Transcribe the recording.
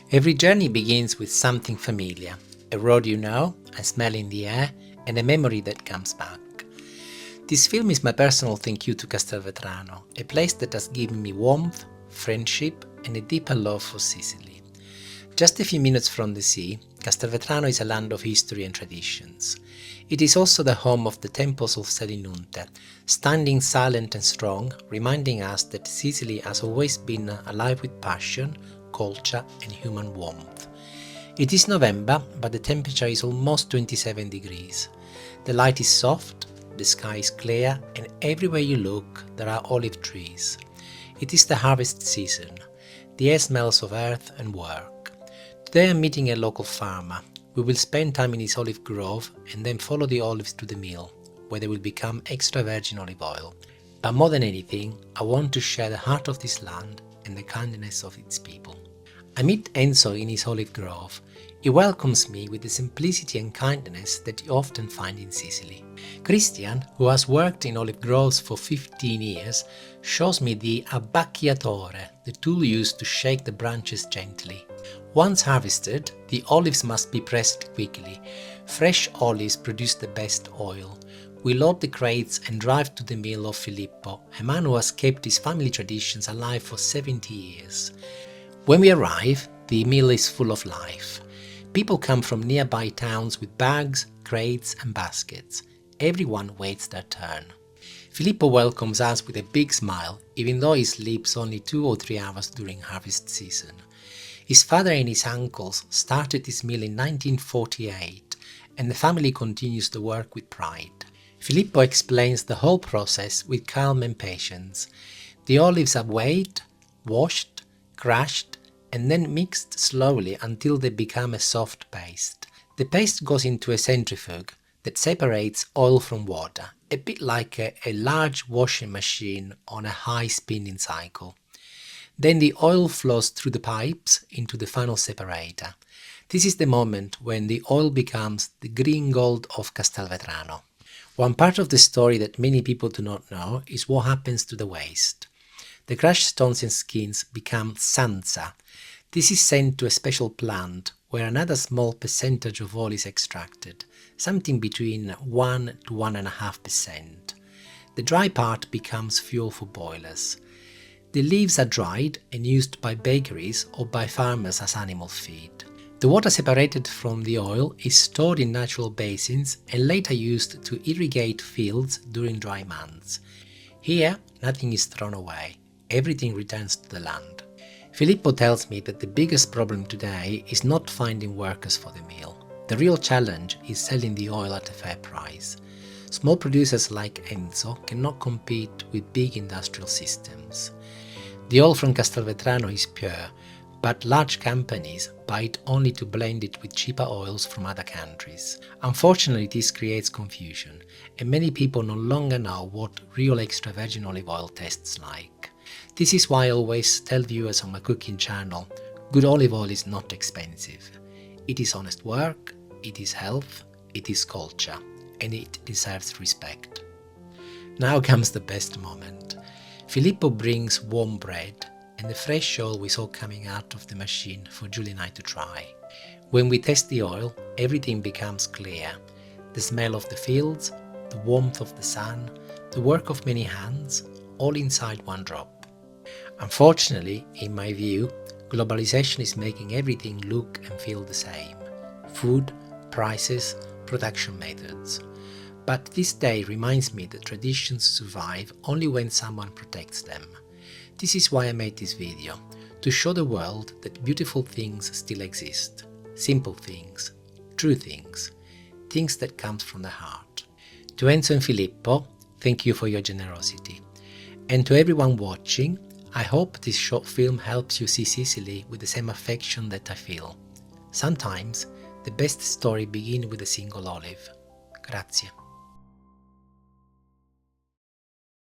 Every journey begins with something familiar, a road you know, a smell in the air, and a memory that comes back. This film is my personal thank you to Castelvetrano, a place that has given me warmth, friendship, and a deeper love for Sicily. Just a few minutes from the sea, Castelvetrano is a land of history and traditions. It is also the home of the temples of Selinunte, standing silent and strong, reminding us that Sicily has always been alive with passion, culture and human warmth. It is November, but the temperature is almost 27 degrees. The light is soft, the sky is clear, and everywhere you look there are olive trees. It is the harvest season. The air smells of earth and work. Today I'm meeting a local farmer. We will spend time in his olive grove and then follow the olives to the mill, where they will become extra virgin olive oil. But more than anything, I want to share the heart of this land and the kindness of its people. I meet Enzo in his olive grove. He welcomes me with the simplicity and kindness that you often find in Sicily. Christian, who has worked in olive groves for 15 years, shows me the abbacchiatore, the tool used to shake the branches gently. Once harvested, the olives must be pressed quickly. Fresh olives produce the best oil. We load the crates and drive to the mill of Filippo, a man who has kept his family traditions alive for 70 years. When we arrive, the mill is full of life. People come from nearby towns with bags, crates and baskets. Everyone waits their turn. Filippo welcomes us with a big smile, even though he sleeps only 2 or 3 hours during harvest season. His father and his uncles started this mill in 1948, and the family continues the work with pride. Filippo explains the whole process with calm and patience. The olives are weighed, washed, crushed, and then mixed slowly until they become a soft paste. The paste goes into a centrifuge that separates oil from water, a bit like a large washing machine on a high spinning cycle. Then the oil flows through the pipes into the final separator. This is the moment when the oil becomes the green gold of Castelvetrano. One part of the story that many people do not know is what happens to the waste. The crushed stones and skins become sanza. This is sent to a special plant where another small percentage of oil is extracted, something between 1 to 1.5%. The dry part becomes fuel for boilers. The leaves are dried and used by bakeries or by farmers as animal feed. The water separated from the oil is stored in natural basins and later used to irrigate fields during dry months. Here, nothing is thrown away. Everything returns to the land. Filippo tells me that the biggest problem today is not finding workers for the mill. The real challenge is selling the oil at a fair price. Small producers like Enzo cannot compete with big industrial systems. The oil from Castelvetrano is pure, but large companies buy it only to blend it with cheaper oils from other countries. Unfortunately, this creates confusion, and many people no longer know what real extra virgin olive oil tastes like. This is why I always tell viewers on my cooking channel, good olive oil is not expensive. It is honest work, it is health, it is culture, and it deserves respect. Now comes the best moment. Filippo brings warm bread and the fresh oil we saw coming out of the machine for Julie and I to try. When we test the oil, everything becomes clear. The smell of the fields, the warmth of the sun, the work of many hands, all inside one drop. Unfortunately, in my view, globalization is making everything look and feel the same. Food, prices, production methods. But this day reminds me that traditions survive only when someone protects them. This is why I made this video, to show the world that beautiful things still exist. Simple things, true things, things that come from the heart. To Enzo and Filippo, thank you for your generosity. And to everyone watching, I hope this short film helps you see Sicily with the same affection that I feel. Sometimes, the best story begins with a single olive. Grazie.